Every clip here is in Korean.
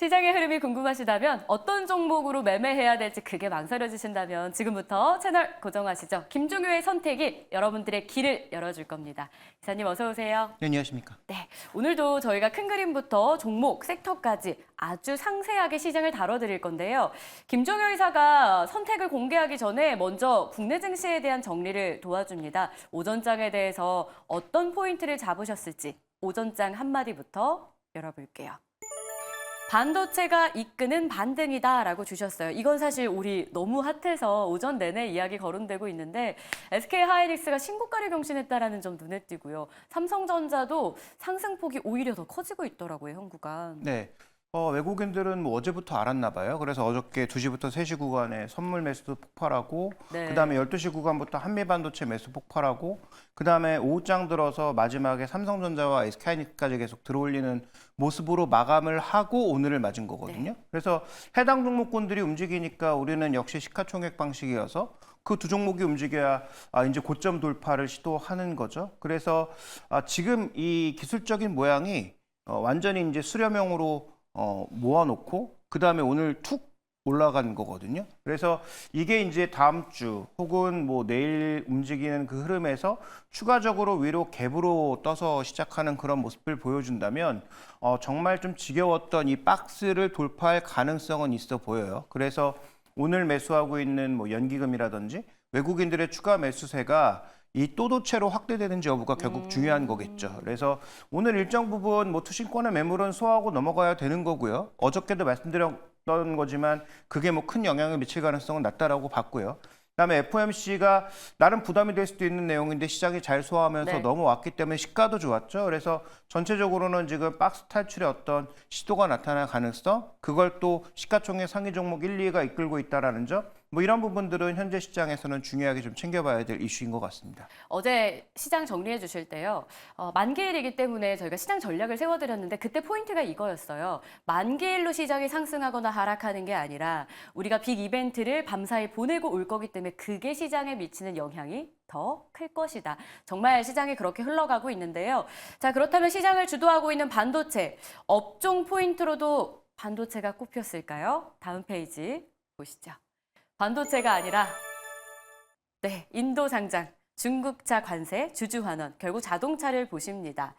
시장의 흐름이 궁금하시다면 어떤 종목으로 매매해야 될지 그게 망설여지신다면 지금부터 채널 고정하시죠. 김종효의 선택이 여러분들의 길을 열어줄 겁니다. 기사님 어서 오세요. 네, 안녕하십니까. 네, 오늘도 저희가 큰 그림부터 종목, 섹터까지 아주 상세하게 시장을 다뤄드릴 건데요. 김종효 이사가 선택을 공개하기 전에 먼저 국내 증시에 대한 정리를 도와줍니다. 오전장에 대해서 어떤 포인트를 잡으셨을지 오전장 한마디부터 열어볼게요. 반도체가 이끄는 반등이다라고 주셨어요. 이건 사실 우리 너무 핫해서 오전 내내 이야기 거론되고 있는데 SK하이닉스가 신고가를 경신했다라는 점 눈에 띄고요. 삼성전자도 상승폭이 오히려 더 커지고 있더라고요, 현 구간. 네. 외국인들은 뭐 어제부터 알았나 봐요. 그래서 어저께 2시부터 3시 구간에 선물 매수도 폭발하고 네. 그다음에 12시 구간부터 한미반도체 매수 폭발하고 그다음에 오후장 들어서 마지막에 삼성전자와 SK하이닉스까지 계속 들어올리는 모습으로 마감을 하고 오늘을 맞은 거거든요. 네. 그래서 해당 종목군들이 움직이니까 우리는 역시 시가총액 방식이어서 그 두 종목이 움직여야 이제 고점 돌파를 시도하는 거죠. 그래서 지금 이 기술적인 모양이 완전히 이제 수렴형으로 모아놓고 그다음에 오늘 툭 올라간 거거든요. 그래서 이게 이제 다음 주 혹은 뭐 내일 움직이는 그 흐름에서 추가적으로 위로 갭으로 떠서 시작하는 그런 모습을 보여준다면 정말 좀 지겨웠던 이 박스를 돌파할 가능성은 있어 보여요. 그래서 오늘 매수하고 있는 뭐 연기금이라든지 외국인들의 추가 매수세가 이 또도체로 확대되는지 여부가 결국 중요한 거겠죠. 그래서 오늘 일정 부분 뭐 투신권의 매물은 소화하고 넘어가야 되는 거고요. 어저께도 말씀드렸던 거지만 그게 뭐 큰 영향을 미칠 가능성은 낮다라고 봤고요. 그다음에 FOMC가 나름 부담이 될 수도 있는 내용인데 시장이 잘 소화하면서 네. 넘어왔기 때문에 시가도 좋았죠. 그래서 전체적으로는 지금 박스 탈출의 어떤 시도가 나타날 가능성, 그걸 또 시가총액 상위 종목 1, 2위가 이끌고 있다라는 점, 뭐 이런 부분들은 현재 시장에서는 중요하게 좀 챙겨봐야 될 이슈인 것 같습니다. 어제 시장 정리해 주실 때요. 만기일이기 때문에 저희가 시장 전략을 세워드렸는데 그때 포인트가 이거였어요. 만기일로 시장이 상승하거나 하락하는 게 아니라 우리가 빅 이벤트를 밤사이 보내고 올 거기 때문에 그게 시장에 미치는 영향이 더 클 것이다. 정말 시장이 그렇게 흘러가고 있는데요. 자, 그렇다면 시장을 주도하고 있는 반도체, 업종 포인트로도 반도체가 꼽혔을까요? 다음 페이지 보시죠. 반도체가 아니라 네, 인도 상장, 중국차 관세, 주주환원, 결국 자동차를 보십니다.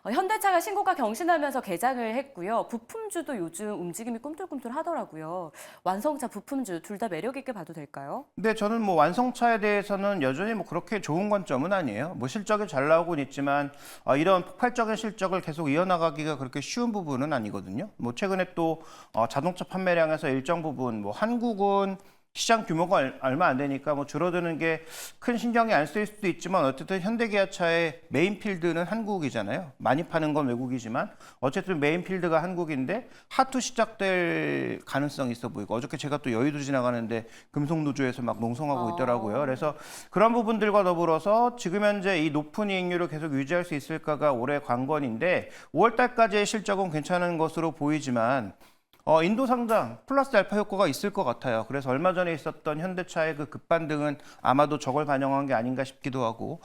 현대차가 신고가 경신하면서 개장을 했고요. 부품주도 요즘 움직임이 꿈틀꿈틀 하더라고요. 완성차, 부품주 둘 다 매력 있게 봐도 될까요? 근데 저는 뭐 완성차에 대해서는 여전히 뭐 그렇게 좋은 관점은 아니에요. 뭐 실적이 잘 나오고는 있지만 이런 폭발적인 실적을 계속 이어나가기가 그렇게 쉬운 부분은 아니거든요. 뭐 최근에 또 자동차 판매량에서 일정 부분 뭐 한국은 시장 규모가 얼마 안 되니까 뭐 줄어드는 게 큰 신경이 안 쓰일 수도 있지만 어쨌든 현대기아차의 메인 필드는 한국이잖아요. 많이 파는 건 외국이지만 어쨌든 메인 필드가 한국인데 하투 시작될 가능성이 있어 보이고 어저께 제가 또 여의도 지나가는데 금속노조에서 막 농성하고 있더라고요. 그래서 그런 부분들과 더불어서 지금 현재 이 높은 이익률을 계속 유지할 수 있을까가 올해 관건인데 5월 달까지의 실적은 괜찮은 것으로 보이지만 인도 상장 플러스 알파 효과가 있을 것 같아요. 그래서 얼마 전에 있었던 현대차의 그 급반등은 아마도 저걸 반영한 게 아닌가 싶기도 하고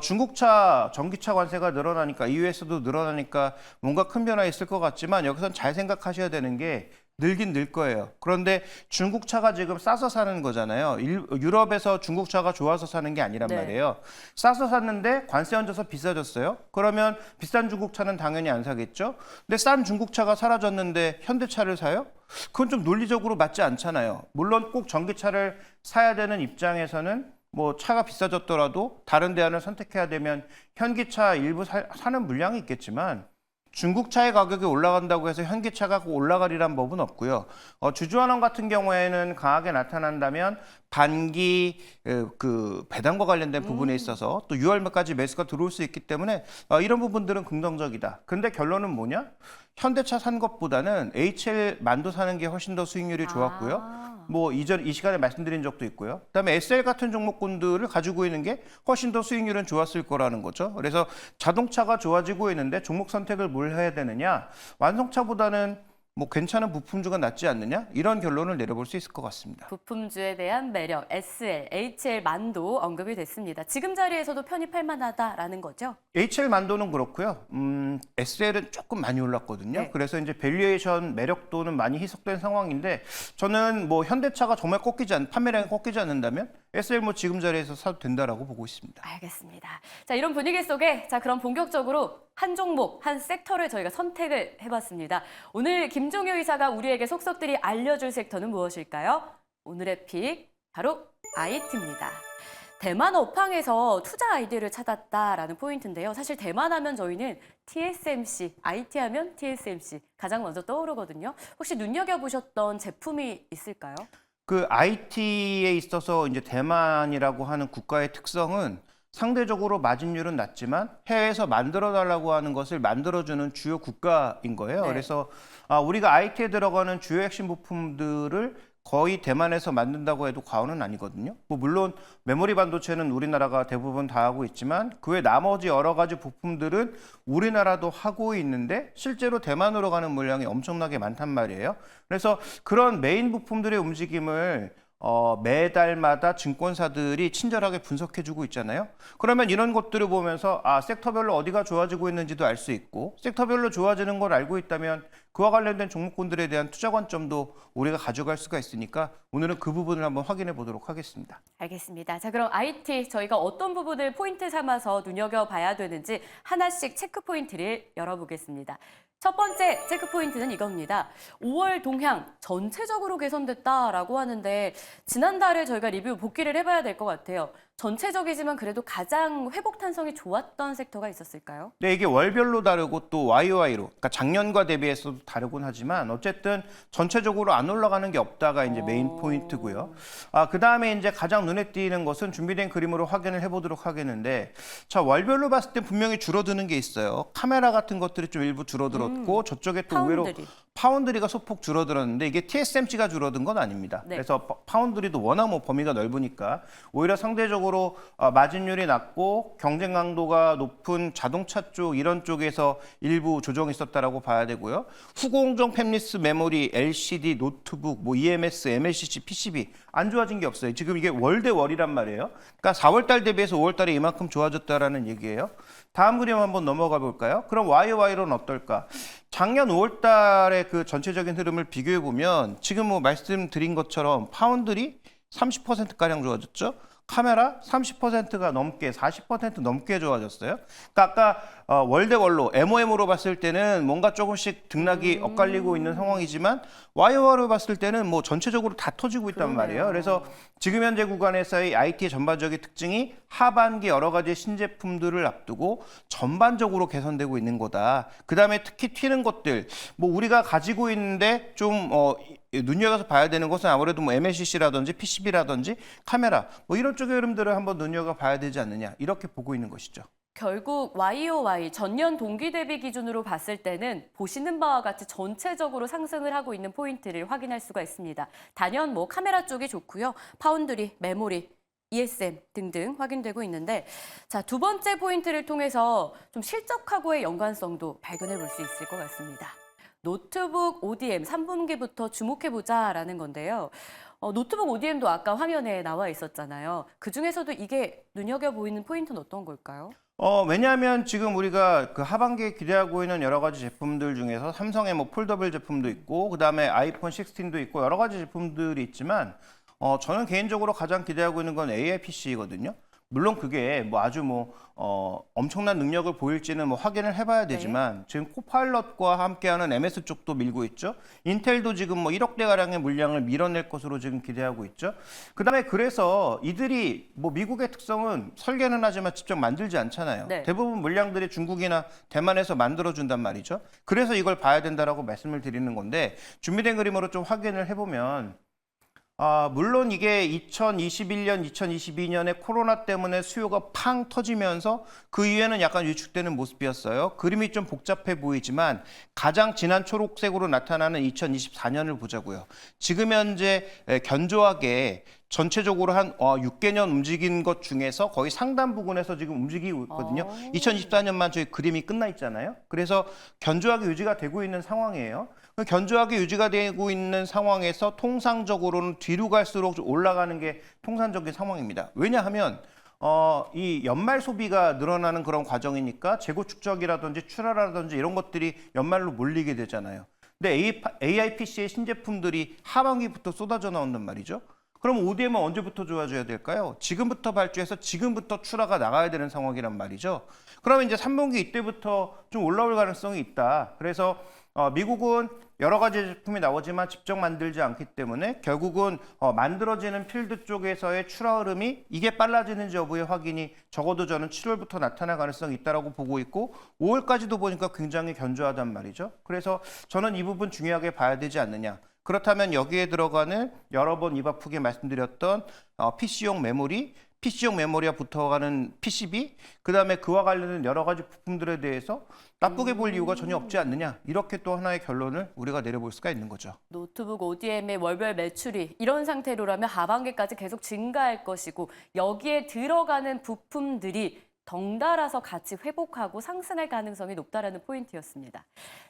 중국차 전기차 관세가 늘어나니까 EU에서도 늘어나니까 뭔가 큰 변화 있을 것 같지만 여기선 잘 생각하셔야 되는 게 늘긴 늘 거예요. 그런데 중국차가 지금 싸서 사는 거잖아요. 유럽에서 중국차가 좋아서 사는 게 아니란 네. 말이에요. 싸서 샀는데 관세 얹어서 비싸졌어요. 그러면 비싼 중국차는 당연히 안 사겠죠. 근데 싼 중국차가 사라졌는데 현대차를 사요? 그건 좀 논리적으로 맞지 않잖아요. 물론 꼭 전기차를 사야 되는 입장에서는 뭐 차가 비싸졌더라도 다른 대안을 선택해야 되면 현기차 일부 사는 물량이 있겠지만 중국차의 가격이 올라간다고 해서 현기차가 올라가리란 법은 없고요. 주주환원 같은 경우에는 강하게 나타난다면 반기 그 배당과 관련된 부분에 있어서 또 6월까지 매수가 들어올 수 있기 때문에 이런 부분들은 긍정적이다. 근데 결론은 뭐냐? 현대차 산 것보다는 HL 만도 사는 게 훨씬 더 수익률이 좋았고요. 뭐 이 시간에 말씀드린 적도 있고요. 그다음에 SL 같은 종목군들을 가지고 있는 게 훨씬 더 수익률은 좋았을 거라는 거죠. 그래서 자동차가 좋아지고 있는데 종목 선택을 뭘 해야 되느냐? 완성차보다는 뭐 괜찮은 부품주가 낫지 않느냐? 이런 결론을 내려볼 수 있을 것 같습니다. 부품주에 대한 매력, SL, HL만도 언급이 됐습니다. 지금 자리에서도 편입할 만하다라는 거죠? HL 만도는 그렇고요. SL은 조금 많이 올랐거든요. 네. 그래서 이제 밸류에이션 매력도는 많이 희석된 상황인데 저는 뭐 현대차가 정말 판매량이 꺾이지 않는다면 SL 뭐 지금 자리에서 사도 된다라고 보고 있습니다. 알겠습니다. 자, 이런 분위기 속에 그럼 본격적으로 한 종목, 한 섹터를 저희가 선택을 해봤습니다. 오늘 김종효 이사가 우리에게 속속들이 알려줄 섹터는 무엇일까요? 오늘의 픽, 바로 IT입니다. 대만 업황에서 투자 아이디어를 찾았다라는 포인트인데요. 사실 대만 하면 저희는 TSMC, IT 하면 TSMC 가장 먼저 떠오르거든요. 혹시 눈여겨보셨던 제품이 있을까요? 그 IT에 있어서 이제 대만이라고 하는 국가의 특성은 상대적으로 마진율은 낮지만 해외에서 만들어달라고 하는 것을 만들어주는 주요 국가인 거예요. 네. 그래서 우리가 IT에 들어가는 주요 핵심 부품들을 거의 대만에서 만든다고 해도 과언은 아니거든요. 뭐 물론 메모리 반도체는 우리나라가 대부분 다 하고 있지만 그 외 나머지 여러 가지 부품들은 우리나라도 하고 있는데 실제로 대만으로 가는 물량이 엄청나게 많단 말이에요. 그래서 그런 메인 부품들의 움직임을 매달마다 증권사들이 친절하게 분석해주고 있잖아요. 그러면 이런 것들을 보면서 섹터별로 어디가 좋아지고 있는지도 알 수 있고 섹터별로 좋아지는 걸 알고 있다면 그와 관련된 종목군들에 대한 투자 관점도 우리가 가져갈 수가 있으니까 오늘은 그 부분을 한번 확인해 보도록 하겠습니다. 알겠습니다. 자, 그럼 IT 저희가 어떤 부분을 포인트 삼아서 눈여겨봐야 되는지 하나씩 체크 포인트를 열어보겠습니다. 첫 번째 체크 포인트는 이겁니다. 5월 동향 전체적으로 개선됐다라고 하는데 지난달에 저희가 리뷰 복귀를 해봐야 될 것 같아요. 전체적이지만 그래도 가장 회복 탄성이 좋았던 섹터가 있었을까요? 네, 이게 월별로 다르고 또 YOY로, 그러니까 작년과 대비해서도 다르곤 하지만 어쨌든 전체적으로 안 올라가는 게 없다가 이제 메인 포인트고요. 그 다음에 이제 가장 눈에 띄는 것은 준비된 그림으로 확인을 해보도록 하겠는데, 자, 월별로 봤을 때 분명히 줄어드는 게 있어요. 카메라 같은 것들이 좀 일부 줄어들었고, 저쪽에 또 의외로 파운드리가 소폭 줄어들었는데 이게 TSMC가 줄어든 건 아닙니다. 네. 그래서 파운드리도 워낙 뭐 범위가 넓으니까 오히려 상대적으로 마진율이 낮고 경쟁 강도가 높은 자동차 쪽 이런 쪽에서 일부 조정이 있었다라고 봐야 되고요. 후공정 팹리스 메모리, LCD, 노트북, 뭐 EMS, MLCC, PCB 안 좋아진 게 없어요. 지금 이게 월 대 월이란 말이에요. 그러니까 4월 달 대비해서 5월 달에 이만큼 좋아졌다라는 얘기예요. 다음 그림 한번 넘어가 볼까요? 그럼 YOY로는 어떨까? 작년 5월 달에 그 전체적인 흐름을 비교해 보면 지금 뭐 말씀드린 것처럼 파운드리 30%가량 좋아졌죠. 카메라 30%가 넘게 40% 넘게 좋아졌어요. 그러니까 아까 월대월로 MOM으로 봤을 때는 뭔가 조금씩 등락이 엇갈리고 있는 상황이지만 YOY로 봤을 때는 뭐 전체적으로 다 터지고 있단 말이에요. 그래서 지금 현재 구간에서의 IT의 전반적인 특징이 하반기 여러 가지 신제품들을 앞두고 전반적으로 개선되고 있는 거다. 그다음에 특히 튀는 것들 뭐 우리가 가지고 있는데 좀 눈여겨서 봐야 되는 것은 아무래도 뭐 MLCC라든지 PCB라든지 카메라 뭐 이런 쪽의 흐름들을 한번 눈여겨 봐야 되지 않느냐 이렇게 보고 있는 것이죠. 결국 YOY 전년 동기 대비 기준으로 봤을 때는 보시는 바와 같이 전체적으로 상승을 하고 있는 포인트를 확인할 수가 있습니다. 단연 뭐 카메라 쪽이 좋고요. 파운드리, 메모리, ESM 등등 확인되고 있는데 자, 두 번째 포인트를 통해서 좀 실적하고의 연관성도 발견해 볼 수 있을 것 같습니다. 노트북 ODM 3분기부터 주목해보자라는 건데요. 노트북 ODM도 아까 화면에 나와 있었잖아요. 그중에서도 이게 눈여겨 보이는 포인트는 어떤 걸까요? 왜냐하면 지금 우리가 그 하반기에 기대하고 있는 여러 가지 제품들 중에서 삼성의 뭐 폴더블 제품도 있고 그다음에 아이폰 16도 있고 여러 가지 제품들이 있지만 저는 개인적으로 가장 기대하고 있는 건 AI PC거든요. 물론 그게 뭐 아주 엄청난 능력을 보일지는 뭐 확인을 해봐야 되지만 지금 코파일럿과 함께하는 MS 쪽도 밀고 있죠. 인텔도 지금 뭐 1억 대가량의 물량을 밀어낼 것으로 지금 기대하고 있죠. 그다음에 그래서 이들이 뭐 미국의 특성은 설계는 하지만 직접 만들지 않잖아요. 네. 대부분 물량들이 중국이나 대만에서 만들어준단 말이죠. 그래서 이걸 봐야 된다라고 말씀을 드리는 건데 준비된 그림으로 좀 확인을 해보면 물론 이게 2021년, 2022년에 코로나 때문에 수요가 팡 터지면서 그 이후에는 약간 위축되는 모습이었어요. 그림이 좀 복잡해 보이지만 가장 진한 초록색으로 나타나는 2024년을 보자고요. 지금 현재 견조하게 전체적으로 한 6개년 움직인 것 중에서 거의 상단 부근에서 지금 움직이고 있거든요. 2024년만 저희 그림이 끝나 있잖아요. 그래서 견조하게 유지가 되고 있는 상황이에요. 견조하게 유지가 되고 있는 상황에서 통상적으로는 뒤로 갈수록 올라가는 게 통상적인 상황입니다. 왜냐하면 이 연말 소비가 늘어나는 그런 과정이니까 재고 축적이라든지 출하라든지 이런 것들이 연말로 몰리게 되잖아요. 근데 AI PC의 신제품들이 하반기부터 쏟아져 나온단 말이죠. 그럼 ODM은 언제부터 좋아져야 될까요? 지금부터 발주해서 지금부터 출하가 나가야 되는 상황이란 말이죠. 그러면 이제 3분기 이때부터 좀 올라올 가능성이 있다. 그래서 미국은 여러 가지 제품이 나오지만 직접 만들지 않기 때문에 결국은 만들어지는 필드 쪽에서의 출하 흐름이 이게 빨라지는지 여부의 확인이 적어도 저는 7월부터 나타날 가능성이 있다고 보고 있고 5월까지도 보니까 굉장히 견조하단 말이죠. 그래서 저는 이 부분 중요하게 봐야 되지 않느냐. 그렇다면 여기에 들어가는 여러 번 입 아프게 말씀드렸던 PC용 메모리, PC용 메모리와 붙어가는 PCB, 그다음에 그와 관련된 여러 가지 부품들에 대해서 나쁘게 볼 이유가 전혀 없지 않느냐. 이렇게 또 하나의 결론을 우리가 내려볼 수가 있는 거죠. 노트북 ODM의 월별 매출이 이런 상태로라면 하반기까지 계속 증가할 것이고 여기에 들어가는 부품들이 덩달아서 같이 회복하고 상승할 가능성이 높다라는 포인트였습니다.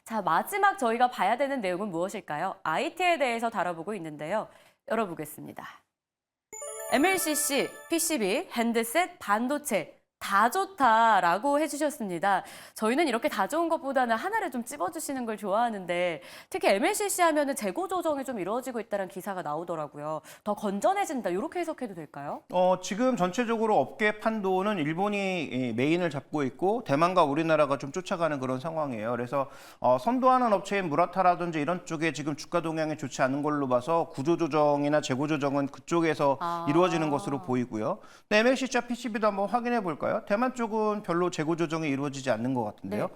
자, 마지막 저희가 봐야 되는 내용은 무엇일까요? IT에 대해서 다뤄보고 있는데요. 열어보겠습니다. MLCC, PCB, 핸드셋, 반도체 다 좋다라고 해주셨습니다. 저희는 이렇게 다 좋은 것보다는 하나를 좀 찝어주시는 걸 좋아하는데 특히 MLCC 하면은 재고 조정이 좀 이루어지고 있다는 기사가 나오더라고요. 더 건전해진다 이렇게 해석해도 될까요? 지금 전체적으로 업계 판도는 일본이 메인을 잡고 있고 대만과 우리나라가 좀 쫓아가는 그런 상황이에요. 그래서 선도하는 업체인 무라타라든지 이런 쪽에 지금 주가 동향이 좋지 않은 걸로 봐서 구조 조정이나 재고 조정은 그쪽에서 이루어지는 것으로 보이고요. 근데 MLCC와 PCB도 한번 확인해 볼까요? 대만 쪽은 별로 재고 조정이 이루어지지 않는 것 같은데요.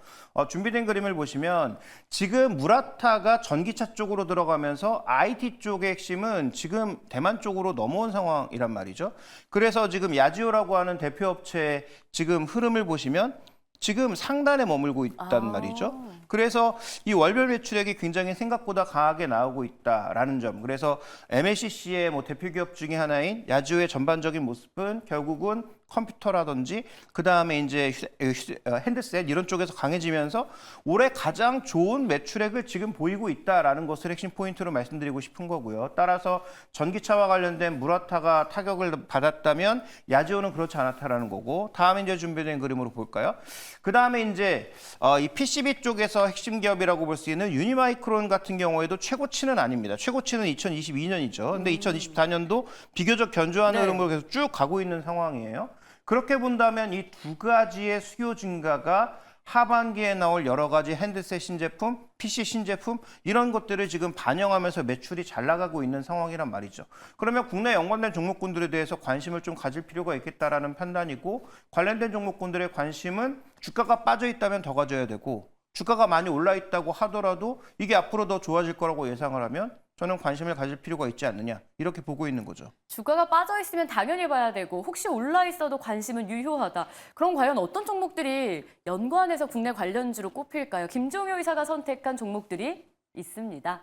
준비된 그림을 보시면 지금 무라타가 전기차 쪽으로 들어가면서 IT 쪽의 핵심은 지금 대만 쪽으로 넘어온 상황이란 말이죠. 그래서 지금 야지오라고 하는 대표 업체의 지금 흐름을 보시면 지금 상단에 머물고 있단 말이죠. 그래서 이 월별 매출액이 굉장히 생각보다 강하게 나오고 있다라는 점. 그래서 MLCC의 대표 기업 중에 하나인 야지오의 전반적인 모습은 결국은 컴퓨터라든지 그 다음에 이제 핸드셋 이런 쪽에서 강해지면서 올해 가장 좋은 매출액을 지금 보이고 있다라는 것을 핵심 포인트로 말씀드리고 싶은 거고요. 따라서 전기차와 관련된 무라타가 타격을 받았다면 야지오는 그렇지 않았다라는 거고 다음에 이제 준비된 그림으로 볼까요? 그 다음에 이제 이 PCB 쪽에서 핵심 기업이라고 볼 수 있는 유니마이크론 같은 경우에도 최고치는 아닙니다. 최고치는 2022년이죠. 근데 2024년도 비교적 견조한 흐름으로 계속 쭉 가고 있는 상황이에요. 그렇게 본다면 이 두 가지의 수요 증가가 하반기에 나올 여러 가지 핸드셋 신제품, PC 신제품 이런 것들을 지금 반영하면서 매출이 잘 나가고 있는 상황이란 말이죠. 그러면 국내 연관된 종목군들에 대해서 관심을 좀 가질 필요가 있겠다라는 판단이고 관련된 종목군들의 관심은 주가가 빠져 있다면 더 가져야 되고 주가가 많이 올라 있다고 하더라도 이게 앞으로 더 좋아질 거라고 예상을 하면 저는 관심을 가질 필요가 있지 않느냐 이렇게 보고 있는 거죠. 주가가 빠져 있으면 당연히 봐야 되고 혹시 올라 있어도 관심은 유효하다. 그럼 과연 어떤 종목들이 연관해서 국내 관련주로 꼽힐까요? 김종효 의사가 선택한 종목들이 있습니다.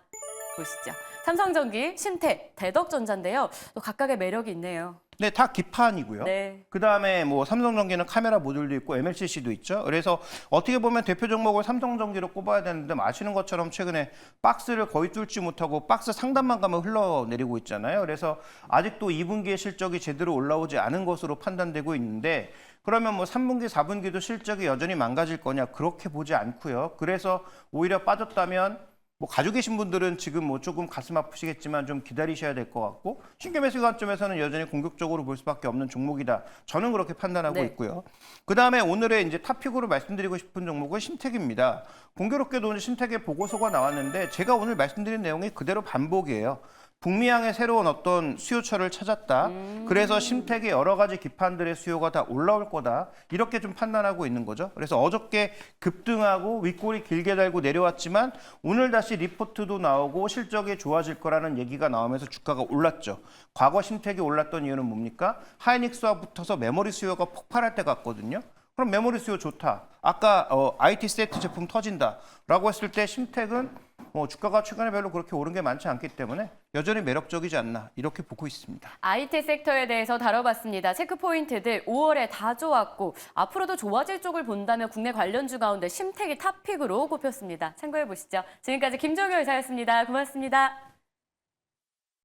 보시죠. 삼성전기, 신태, 대덕전자인데요. 또 각각의 매력이 있네요. 네, 다 기판이고요. 네. 그다음에 삼성전기는 카메라 모듈도 있고 MLCC도 있죠. 그래서 어떻게 보면 대표 종목을 삼성전기로 꼽아야 되는데 아시는 것처럼 최근에 박스를 거의 뚫지 못하고 박스 상단만 가면 흘러내리고 있잖아요. 그래서 아직도 2분기의 실적이 제대로 올라오지 않은 것으로 판단되고 있는데 그러면 3분기, 4분기도 실적이 여전히 망가질 거냐? 그렇게 보지 않고요. 그래서 오히려 빠졌다면 가지고 계신 분들은 지금 조금 가슴 아프시겠지만 좀 기다리셔야 될 것 같고 신규 매수 관점에서는 여전히 공격적으로 볼 수밖에 없는 종목이다. 저는 그렇게 판단하고 있고요. 그다음에 오늘의 이제 탑픽으로 말씀드리고 싶은 종목은 신택입니다. 공교롭게도 오늘 신택의 보고서가 나왔는데 제가 오늘 말씀드린 내용이 그대로 반복이에요. 북미향의 새로운 어떤 수요처를 찾았다. 그래서 신택의 여러 가지 기판들의 수요가 다 올라올 거다. 이렇게 좀 판단하고 있는 거죠. 그래서 어저께 급등하고 윗골이 길게 달고 내려왔지만 오늘 다시 리포트도 나오고 실적이 좋아질 거라는 얘기가 나오면서 주가가 올랐죠. 과거 신택이 올랐던 이유는 뭡니까? 하이닉스와 붙어서 메모리 수요가 폭발할 때 같거든요. 그럼 메모리 수요 좋다. 아까 IT 세트 제품 터진다라고 했을 때 신택은 뭐 주가가 최근에 별로 그렇게 오른 게 많지 않기 때문에 여전히 매력적이지 않나 이렇게 보고 있습니다. IT 섹터에 대해서 다뤄봤습니다. 체크 포인트들 5월에 다 좋았고 앞으로도 좋아질 쪽을 본다면 국내 관련주 가운데 심택이 탑픽으로 꼽혔습니다. 참고해 보시죠. 지금까지 김종효 의사였습니다. 고맙습니다.